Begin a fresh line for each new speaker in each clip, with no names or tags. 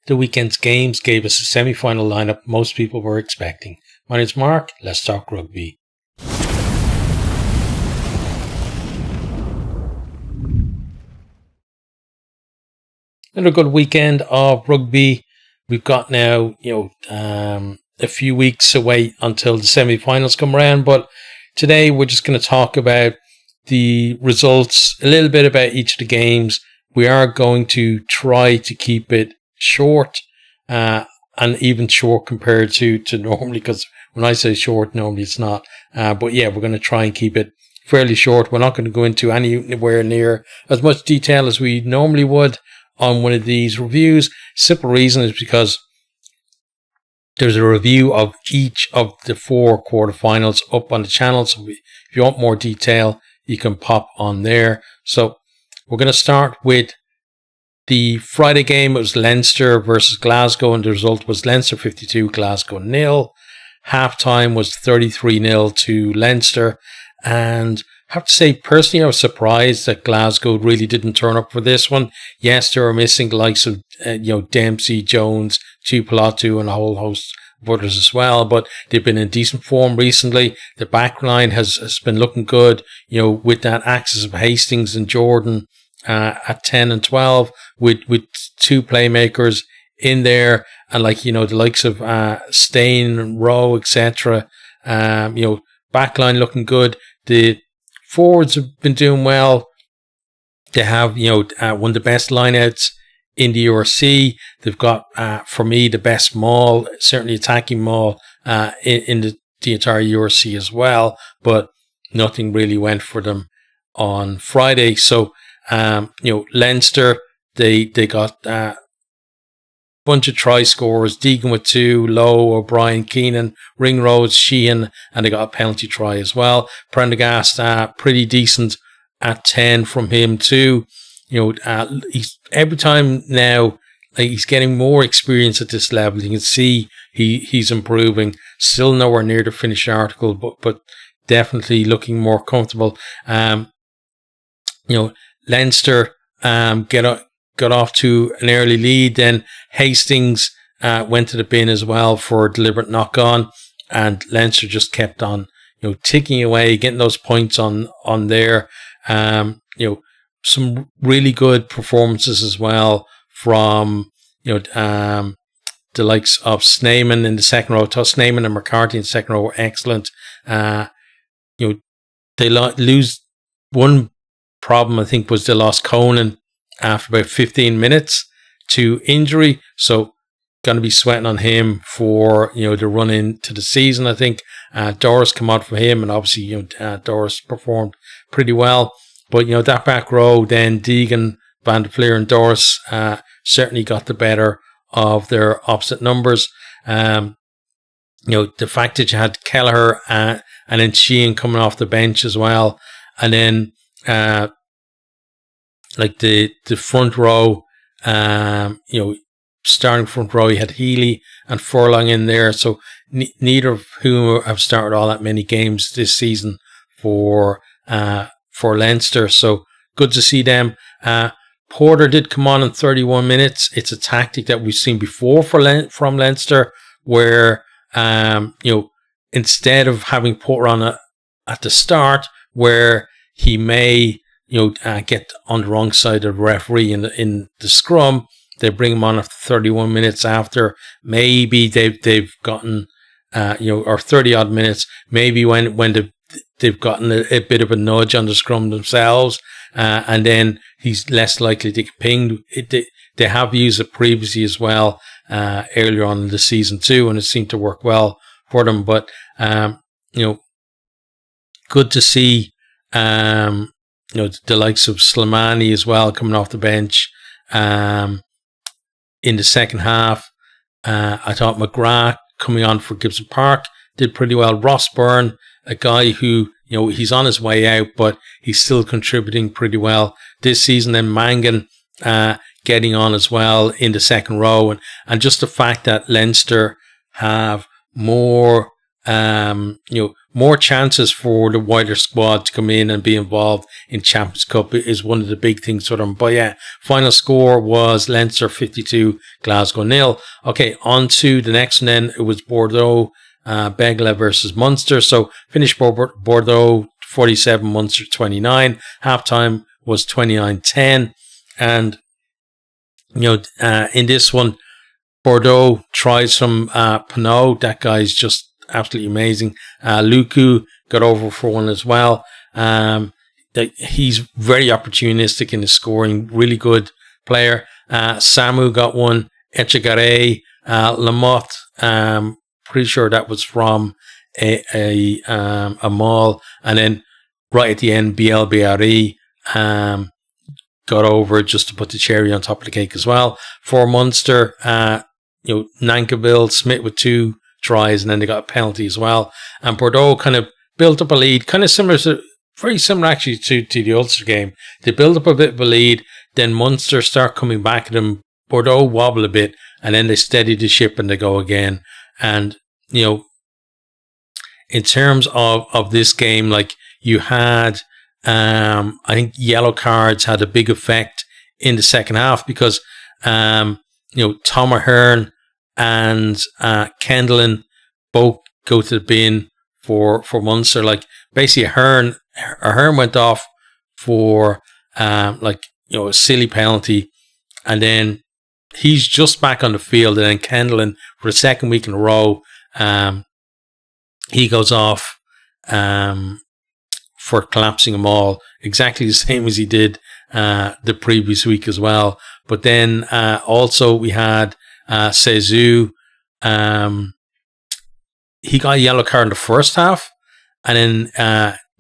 the weekend's games gave us a semi-final lineup most people were expecting. My name's Mark, let's talk rugby. Another good weekend of rugby. We've got now, a few weeks away until the semi-finals come around, but today we're just going to talk about the results, a little bit about each of the games. We are going to try to keep it short, and even short compared to normally, because when I say short, normally it's not. But yeah, we're going to try and keep it fairly short. We're not going to go into anywhere near as much detail as we normally would on one of these reviews. Simple reason is because there's a review of each of the 4 quarterfinals up on the channel. So if you want more detail, you can pop on there. So we're going to start with the Friday game. It was Leinster versus Glasgow, and the result was Leinster 52, Glasgow 0. Halftime was 33-0 to Leinster, and I have to say, personally, I was surprised that Glasgow really didn't turn up for this one. Yes, they were missing the likes of Dempsey, Jones, Tuipulotu, and a whole host of others as well, but they've been in decent form recently. The back line has been looking good, with that axis of Hastings and Jordan at 10 and 12, with 2 playmakers in there, and the likes of Stain and Rowe, etc. Back line looking good. The forwards have been doing well. They have, one of the best lineouts in the URC. They've got, for me, the best maul, certainly attacking maul in the entire URC as well. But nothing really went for them on Friday. So, Leinster, they got a bunch of try scorers. Deegan with 2, Lowe, O'Brien, Keenan, Ringrose, Sheehan, and they got a penalty try as well. Prendergast, pretty decent at 10 from him too. He's every time now, he's getting more experience at this level. You can see he's improving. Still nowhere near the finished article, but definitely looking more comfortable. Leinster got off to an early lead. Then Hastings went to the bin as well for a deliberate knock on, and Leinster just kept on ticking away, getting those points on there. Some really good performances as well from the likes of Snyman in the second row. Snyman and McCarthy in the second row were excellent. They lose. One problem I think was they lost Conan after about 15 minutes to injury, so going to be sweating on him for the run into the season. I think Doris come out for him, and obviously Doris performed pretty well. But that back row, then Deegan, Van der Fleer, and Doris certainly got the better of their opposite numbers. The fact that you had Kelleher and then Sheehan coming off the bench as well, and then the front row, starting front row, you had Healy and Furlong in there. So neither of whom have started all that many games this season for Leinster. So good to see them. Porter did come on in 31 minutes. It's a tactic that we've seen before from Leinster, where instead of having Porter on at the start, where he may get on the wrong side of the referee in the scrum, they bring him on after 31 minutes after maybe they've gotten or 30 odd minutes, maybe when they've gotten a bit of a nudge on the scrum themselves, and then he's less likely to get pinged. They have used it previously as well, earlier on in the season too, and it seemed to work well for them. But good to see the likes of Slimani as well coming off the bench in the second half. I thought McGrath coming on for Gibson Park did pretty well. Ross Byrne, a guy who he's on his way out, but he's still contributing pretty well this season. Then Mangan getting on as well in the second row, and just the fact that Leinster have more more chances for the wider squad to come in and be involved in Champions Cup is one of the big things for them. But yeah, final score was Leinster 52, Glasgow 0. Okay, on to the next one then. It was Bordeaux, Begles versus Munster. So finished Bordeaux 47, Munster 29. Halftime was 29-10. And, in this one, Bordeaux tries some Pinot. That guy's just absolutely amazing. Luku got over for one as well. He's very opportunistic in his scoring. Really good player. Samu got one. Echegare, Lamotte. Pretty sure that was from a mall. And then right at the end, BLBRE got over just to put the cherry on top of the cake as well. For Munster, Nankiville, Smith with 2 tries, and then they got a penalty as well. And Bordeaux kind of built up a lead, kind of very similar actually to the Ulster game. They build up a bit of a lead, then Munster start coming back at them. Bordeaux wobble a bit, and then they steady the ship and they go again. And, in terms of this game, like you had, I think yellow cards had a big effect in the second half because, Tom Ahern and Kendallin both go to the bin for Munster. Like basically Ahern went off for a silly penalty, and then he's just back on the field, and then Kendallin for the second week in a row, he goes off for collapsing them all, exactly the same as he did the previous week as well. But then also we had Sezu. He got a yellow card in the first half, and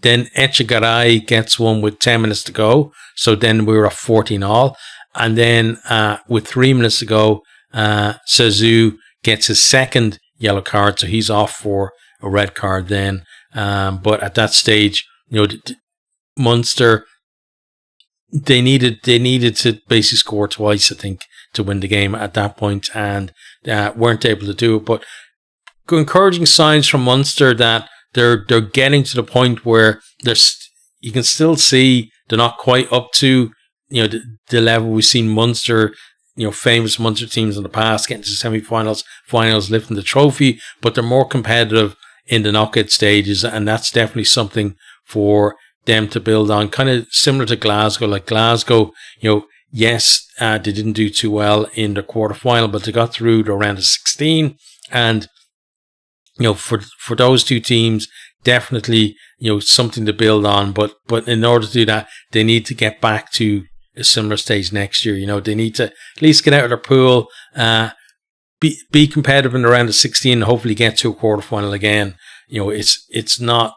then Echegaray gets one with 10 minutes to go. So then we were at 14 all. And then with 3 minutes to go, Sezu gets his second yellow card, so he's off for a red card then. But at that stage, Munster, they needed to basically score twice, I think, to win the game at that point, and weren't able to do it. But encouraging signs from Munster that they're getting to the point where you can still see they're not quite up to the level we've seen Munster, famous Munster teams in the past getting to semi-finals, finals, lifting the trophy, but they're more competitive in the knockout stages, and that's definitely something for them to build on. Kind of similar to Glasgow. Like Glasgow, yes, they didn't do too well in the quarterfinal, but they got through to round of 16, and for those two teams, definitely something to build on. But in order to do that, they need to get back to a similar stage next year. They need to at least get out of their pool, be competitive in the round of 16, and hopefully get to a quarterfinal again. It's not,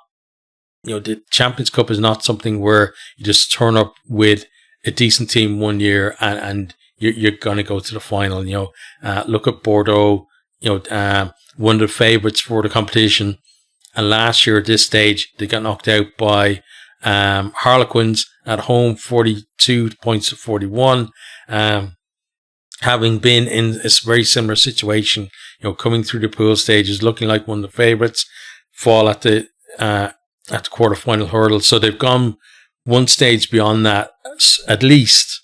the Champions Cup is not something where you just turn up with a decent team one year and you're going to go to the final. Look at Bordeaux, one of the favourites for the competition. And last year at this stage, they got knocked out by Harlequins at home, 42 points to 41. Having been in a very similar situation, coming through the pool stages, looking like one of the favourites, fall at the quarterfinal hurdle. So they've gone one stage beyond that, at least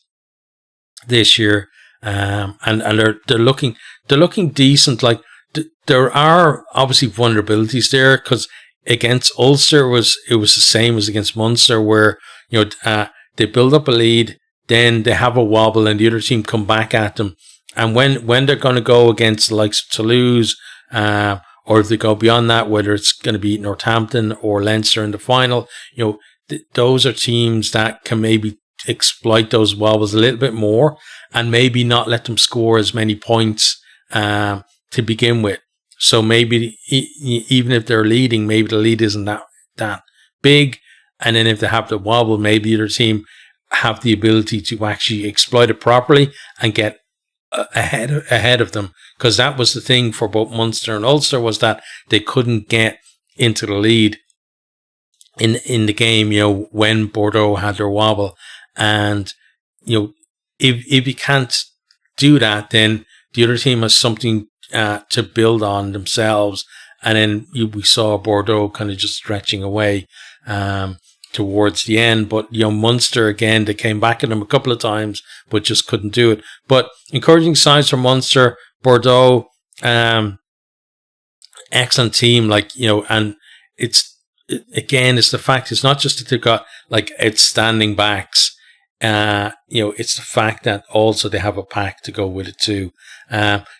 this year, and they're looking decent. Like there are obviously vulnerabilities there, because against Ulster it was the same as against Munster, where they build up a lead, then they have a wobble, and the other team come back at them. And when they're going to go against the likes of Toulouse, or if they go beyond that, whether it's going to be Northampton or Leinster in the final, those are teams that can maybe exploit those wobbles a little bit more, and maybe not let them score as many points to begin with. So maybe even if they're leading, maybe the lead isn't that big, and then if they have the wobble, maybe the other team have the ability to actually exploit it properly and get ahead of them. Because that was the thing for both Munster and Ulster, was that they couldn't get into the lead in the game, when Bordeaux had their wobble. And if you can't do that, then the other team has something to build on themselves, and then we saw Bordeaux kind of just stretching away towards the end. But Munster again, they came back at them a couple of times, but just couldn't do it. But encouraging signs from Munster, Bordeaux, excellent team, and it's the fact it's not just that they've got outstanding backs. It's the fact that also they have a pack to go with it too.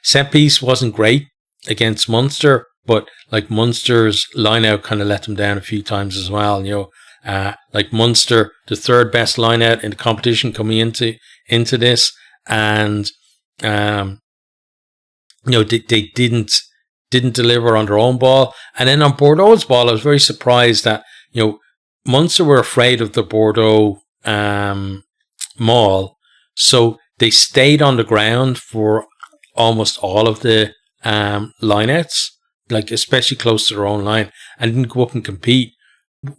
Set piece wasn't great against Munster, but Munster's line out kind of let them down a few times as well. Munster, the third best line out in the competition coming into this, and they didn't deliver on their own ball. And then on Bordeaux's ball, I was very surprised that Munster were afraid of the Bordeaux maul, so they stayed on the ground for almost all of the lineouts, especially close to their own line, and didn't go up and compete,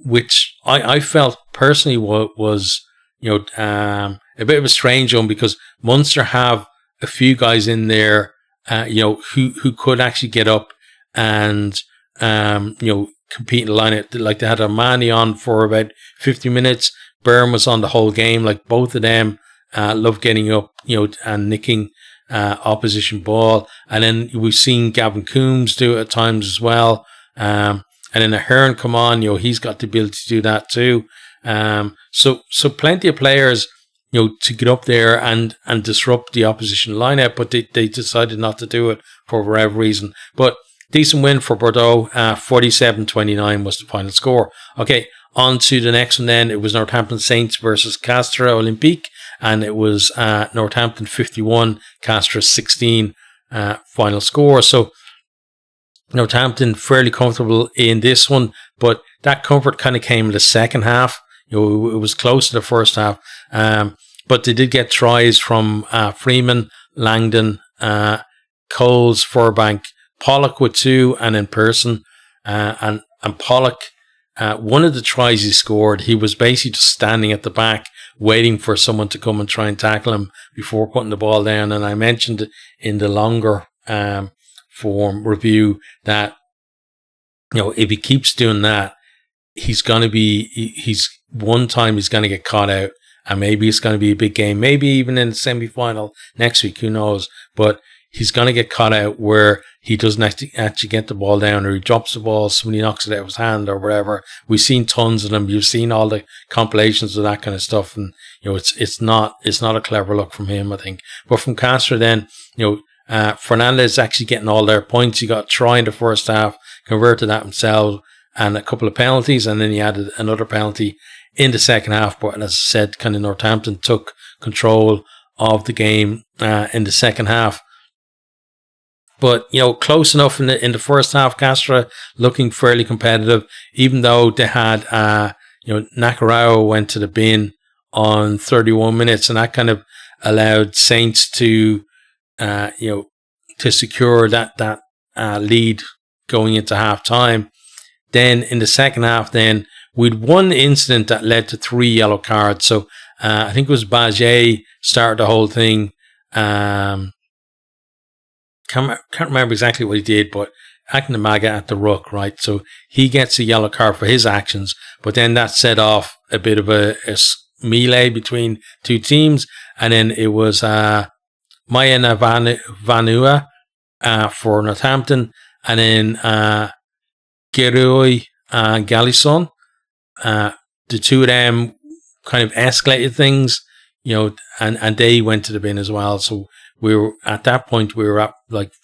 which I felt personally was a bit of a strange one, because Munster have a few guys in there who could actually get up and compete in the lineup. They had Armani on for about 50 minutes. Byrne was on the whole game. Both of them love getting up, and nicking opposition ball. And then we've seen Gavin Coombs do it at times as well. And then Ahern come on, he's got the ability to do that too. So plenty of players, to get up there and disrupt the opposition lineup, but they decided not to do it for whatever reason. But decent win for Bordeaux. 47-29 was the final score. Okay, on to the next one then. It was Northampton Saints versus Castres Olympique, and it was Northampton 51, Castres 16 final score. So Northampton fairly comfortable in this one, but that comfort kind of came in the second half. It was close to the first half, but they did get tries from Freeman, Langdon, Coles, Furbank, Pollock with 2, and in Pearson. And Pollock, one of the tries he scored, he was basically just standing at the back, waiting for someone to come and try and tackle him before putting the ball down. And I mentioned in the longer form review that if he keeps doing that, he's going to get caught out, and maybe it's going to be a big game, maybe even in the semi-final next week, who knows. But he's going to get caught out where he doesn't actually get the ball down, or he drops the ball, somebody knocks it out of his hand or whatever. We've seen tons of them. You've seen all the compilations of that kind of stuff, and it's not a clever look from him, I think. But from Castres then, Fernandez actually getting all their points. He got a try in the first half, converted that himself, and a couple of penalties, and then he added another penalty in the second half. But as I said, kind of Northampton took control of the game in the second half. But close enough in the first half. Castres looking fairly competitive, even though they had Nakarao went to the bin on 31 minutes, and that kind of allowed Saints to secure that lead going into half time. Then in the second half, then we'd one incident that led to 3 yellow cards. So I think it was Baget started the whole thing. Can't remember exactly what he did, but Akinamaga at the ruck, right? So he gets a yellow card for his actions, but then that set off a bit of a melee between two teams, and then it was Maya Vanua for Northampton, and then Geroi Galison. The two of them kind of escalated things, and they went to the bin as well. So we were at that point, we were at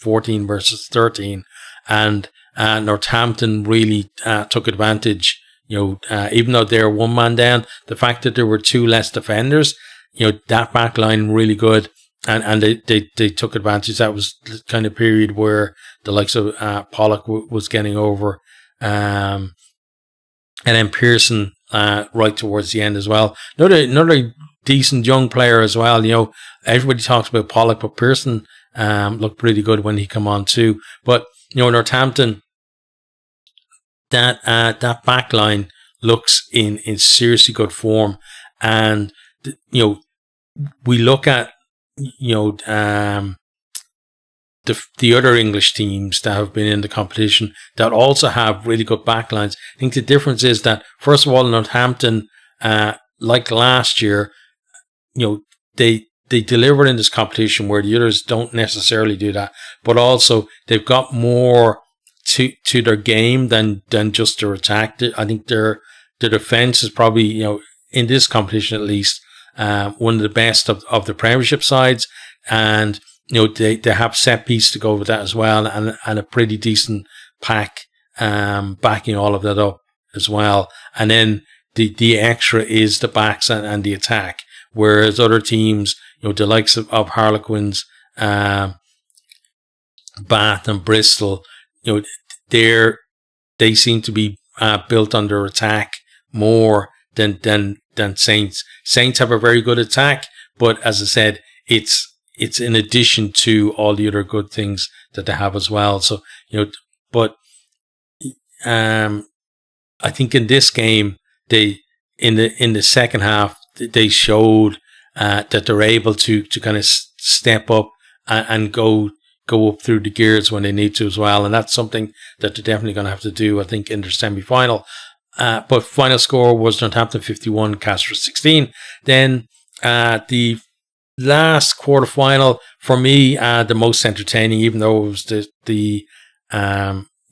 14 versus 13, and Northampton really took advantage. Even though they're one man down, the fact that there were 2 less defenders, that back line really good, and they took advantage. That was the kind of period where the likes of Pollock was getting over, and then Pearson right towards the end as well. Another decent young player as well. Everybody talks about Pollock, but Pearson looked pretty good when he come on too. But Northampton, that back line looks in seriously good form, and we look at the other English teams that have been in the competition that also have really good backlines. I think the difference is that, first of all, Northampton, like last year, they deliver in this competition where the others don't necessarily do that, but also they've got more to their game than just their attack. I think their defense is probably, in this competition at least, one of the best of the Premiership sides, and they have set piece to go with that as well, and a pretty decent pack backing all of that up as well. And then the extra is the backs and the attack, whereas other teams, the likes of Harlequins, Bath and Bristol, they seem to be built on their attack more than Saints. Saints have a very good attack, but as I said, it's in addition to all the other good things that they have as well. So, but I think in this game, in the second half, they showed that they're able to kind of step up and go up through the gears when they need to as well. And that's something that they're definitely going to have to do, I think, in their semi-final. But final score was Northampton 51, Castres 16. Then the last quarterfinal, for me, the most entertaining, even though it was the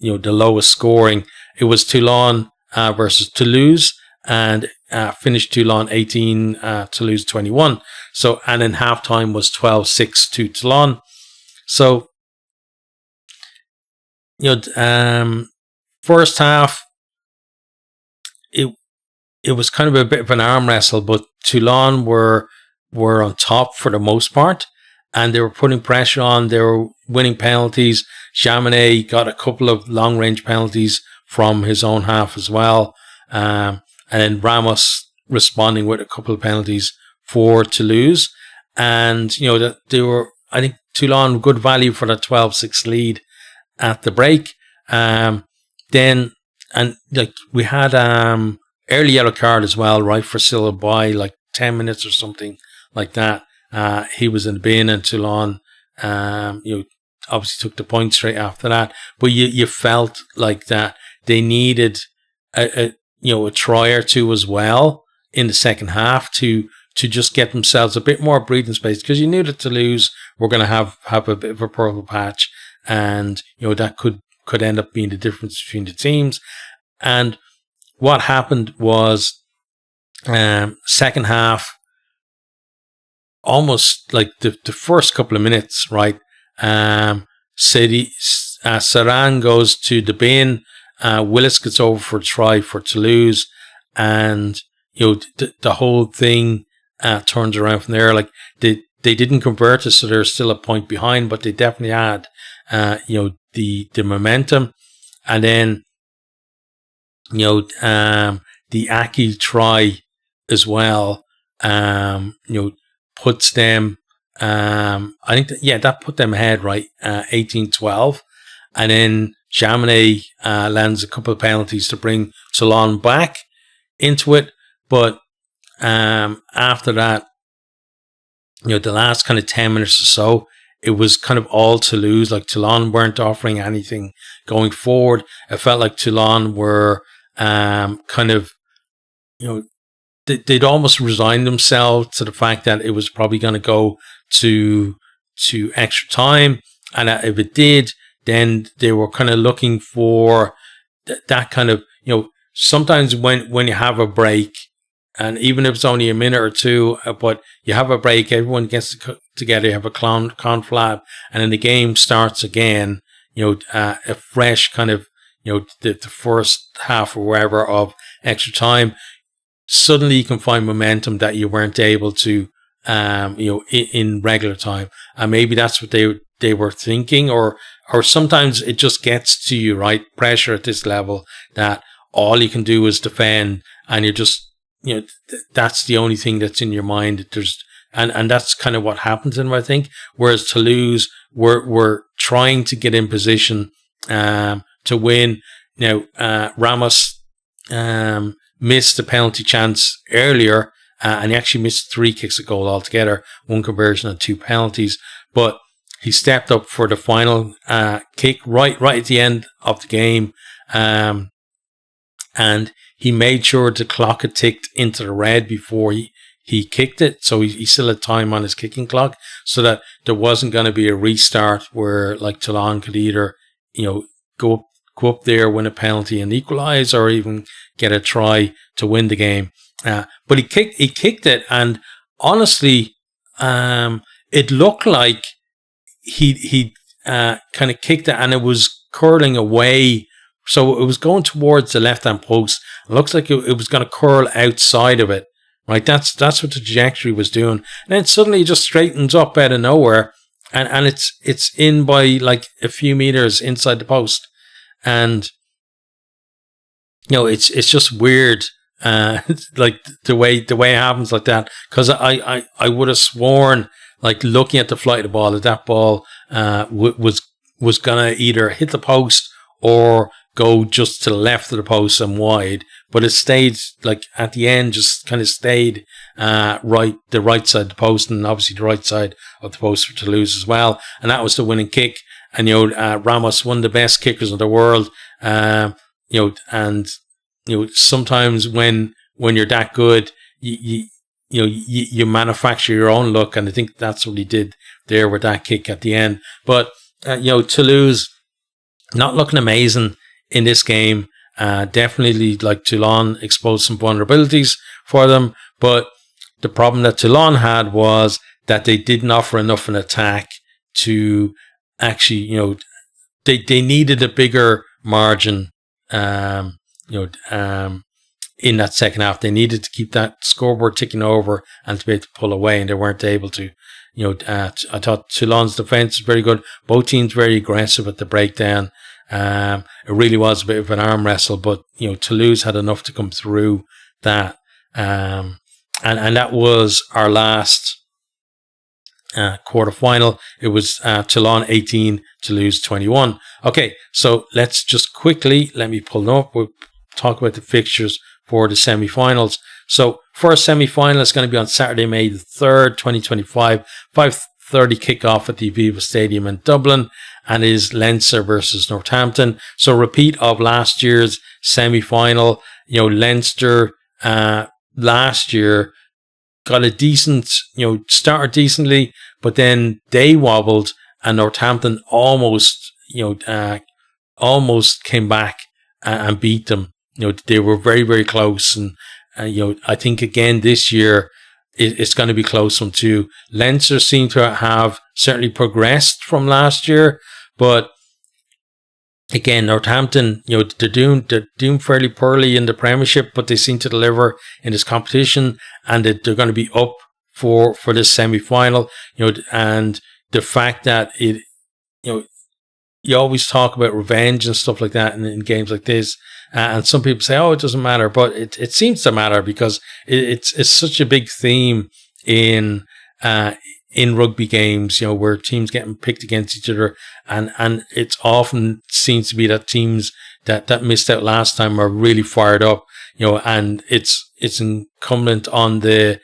lowest scoring, it was Toulon versus Toulouse, and finished Toulon 18, Toulouse 21. So, and in halftime was 12-6 to Toulon. So, first half, it was kind of a bit of an arm wrestle, but Toulon were on top for the most part, and they were putting pressure on. They were winning penalties. Jaminet got a couple of long range penalties from his own half as well, and then Ramos responding with a couple of penalties for Toulouse. And that they were, I think, Toulon good value for that 12-6 lead at the break. Then we had early yellow card as well, right, for Silva by like 10 minutes or something like that. He was in the bin, and Toulon, obviously took the point straight after that. But you felt like that they needed a try or two as well in the second half to just get themselves a bit more breathing space, because you knew that Toulouse were going to have a bit of a purple patch, and that could end up being the difference between the teams. And what happened was, second half, almost like the first couple of minutes, right? Saran goes to the bin. Willis gets over for a try for Toulouse, and the whole thing turns around from there. Like they didn't convert it, so they're still a point behind, but they definitely had the momentum. And then the Aki try as well, puts them, I think that put them ahead, right, 18-12. And then Jaminet lands a couple of penalties to bring Toulon back into it. But after that, the last kind of 10 minutes or so, it was kind of all Toulouse. Like Toulon weren't offering anything going forward. It felt like Toulon were kind of, they'd almost resigned themselves to the fact that it was probably going to go to extra time. And if it did, then they were kind of looking for that kind of, sometimes when you have a break, and even if it's only a minute or two, but you have a break, everyone gets together, you have a conflab, and then the game starts again, a fresh kind of, the first half or wherever of extra time, suddenly you can find momentum that you weren't able to, in regular time. And maybe that's what they were thinking, or sometimes it just gets to you, right? Pressure at this level that all you can do is defend, and you're just, that's the only thing that's in your mind. And that's kind of what happens in them, I think. Whereas Toulouse were trying to get in position to win. Now, Ramos missed the penalty chance earlier, and he actually missed 3 kicks at goal altogether, 1 conversion and 2 penalties. But he stepped up for the final kick right at the end of the game, and he made sure the clock had ticked into the red before he kicked it, so he still had time on his kicking clock, so that there wasn't going to be a restart where like Toulon could either go up there, win a penalty and equalise, or even get a try to win the game. But he kicked it, and honestly, it looked like he kind of kicked it, and it was curling away. So it was going towards the left-hand post. It looks like it was going to curl outside of it. Right, that's what the trajectory was doing. And then suddenly it just straightens up out of nowhere, and it's in by like a few meters inside the post. And it's just weird, like the way it happens like that. Because I would have sworn, like looking at the flight of the ball, that ball was gonna either hit the post or go just to the left of the post and wide, but it stayed like at the end, just kind of stayed the right side of the post, and obviously the right side of the post for Toulouse as well. And that was the winning kick. And Ramos, one of the best kickers in the world. And sometimes when you're that good, you manufacture your own luck, and I think that's what he did there with that kick at the end. But Toulouse not looking amazing in this game. Definitely, like, Toulon exposed some vulnerabilities for them, but the problem that Toulon had was that they didn't offer enough an attack to actually, they needed a bigger margin, in that second half. They needed to keep that scoreboard ticking over and to be able to pull away, and they weren't able to. I thought Toulon's defense was very good. Both teams very aggressive at the breakdown. It really was a bit of an arm wrestle, but Toulouse had enough to come through that, and that was our last quarter final. It was Toulon 18, Toulouse 21. Okay, so let's just quickly, let me pull them up. We'll talk about the fixtures for the semi-finals. So first semi-final is going to be on Saturday, May the 3rd, 2025, 5:30 kickoff at the Aviva Stadium in Dublin, and is Leinster versus Northampton. So repeat of last year's semi-final. Leinster last year got a decent, started decently, but then they wobbled, and Northampton almost came back and beat them. They were very, very close, and I think again this year it's going to be close one too. Leinster seem to have certainly progressed from last year, but again, Northampton, they're doing fairly poorly in the Premiership, but they seem to deliver in this competition, and that they're going to be up for this semi-final. And the fact that you always talk about revenge and stuff like that in games like this, and some people say, "Oh, it doesn't matter," but it seems to matter, because it's such a big theme in rugby games, where teams getting picked against each other, and it often seems to be that teams that missed out last time are really fired up, and it's incumbent on the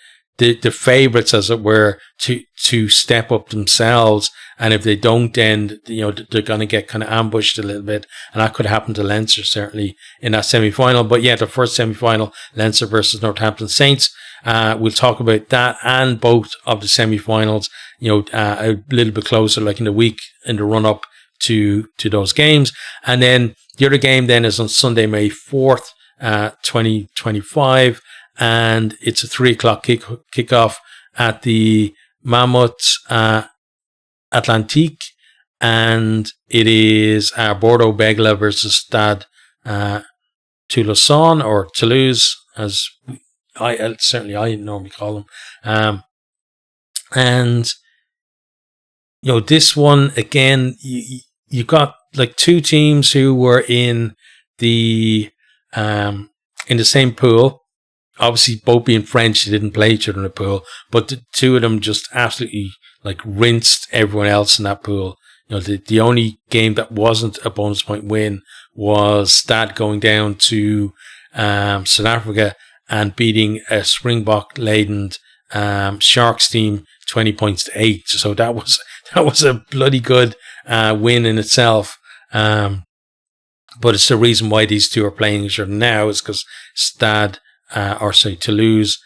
favourites, as it were, to step up themselves. And if they don't, then they're going to get kind of ambushed a little bit, and that could happen to Leinster certainly in that semi-final. But yeah, the first semi-final, Leinster versus Northampton Saints. We'll talk about that and both of the semi-finals, a little bit closer, like in the week in the run-up to those games. And then the other game then is on Sunday, May 4th, 2025, and it's a 3:00 kickoff at the Mammoth Atlantique, and it is Bordeaux Begles versus Stade Toulouse, or Toulouse, as I normally call them. And this one again, you got like two teams who were in the same pool. Obviously, both being French, they didn't play each other in the pool, but the two of them just absolutely like rinsed everyone else in that pool. The only game that wasn't a bonus point win was Stade going down to South Africa and beating a Springbok-laden Sharks team 20 points to 8. So that that was a bloody good win in itself. But it's the reason why these two are playing each other now is because Toulouse,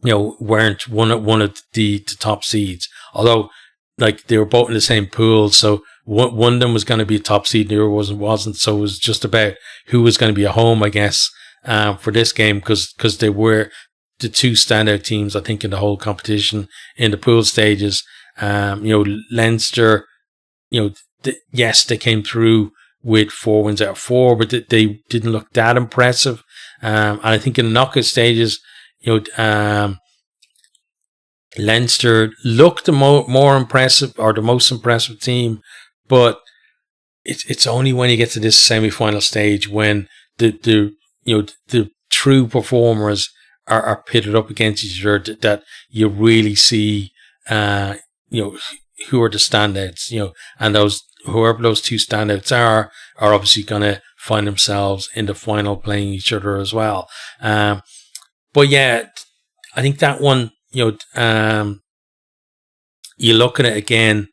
weren't one of the top seeds. Although, like, they were both in the same pool, so one of them was going to be a top seed, the other wasn't. So it was just about who was going to be at home, I guess, for this game, because they were the two standout teams, I think, in the whole competition in the pool stages. Leinster, yes, they came through with 4 wins out of 4, but they didn't look that impressive. And I think in the knockout stages, Leinster looked the more impressive, or the most impressive team, but it's only when you get to this semi-final stage when the true performers are pitted up against each other that you really see who are the standouts, and whoever those two standouts are obviously going to find themselves in the final playing each other as well. But yeah, I think that one, you look at it again,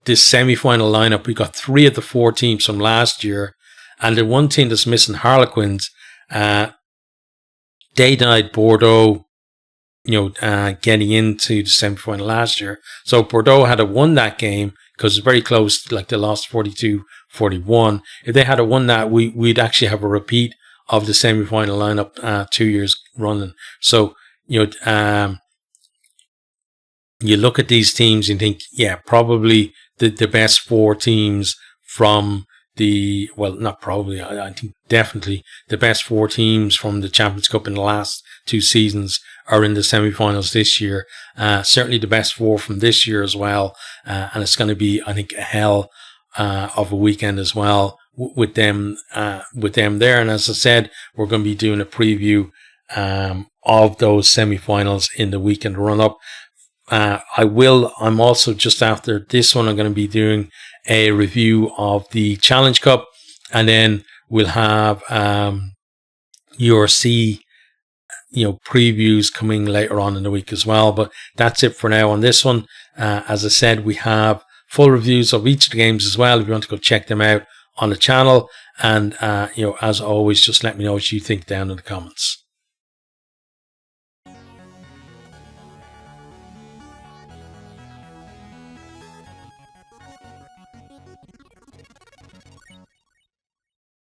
this semi-final lineup, we got 3 of the 4 teams from last year, and the one team that's missing, Harlequins, they denied Bordeaux, getting into the semi-final last year. So Bordeaux had won that game, because it's very close, like they lost 42-41. If they had won that, we'd actually have a repeat of the semi-final lineup 2 years running. So, you look at these teams and think, yeah, probably the best 4 teams from I think definitely the best 4 teams from the Champions Cup in the last 2 seasons are in the semi-finals this year. Certainly the best 4 from this year as well. And it's going to be, I think, a hell of a weekend as well with them there. And as I said, we're going to be doing a preview of those semi-finals in the weekend run up. I'm also, just after this one, I'm going to be doing a review of the Challenge Cup, and then we'll have URC previews coming later on in the week as well. But that's it for now on this one. As I said, we have full reviews of each of the games as well if you want to go check them out on the channel. And as always, just let me know what you think down in the comments.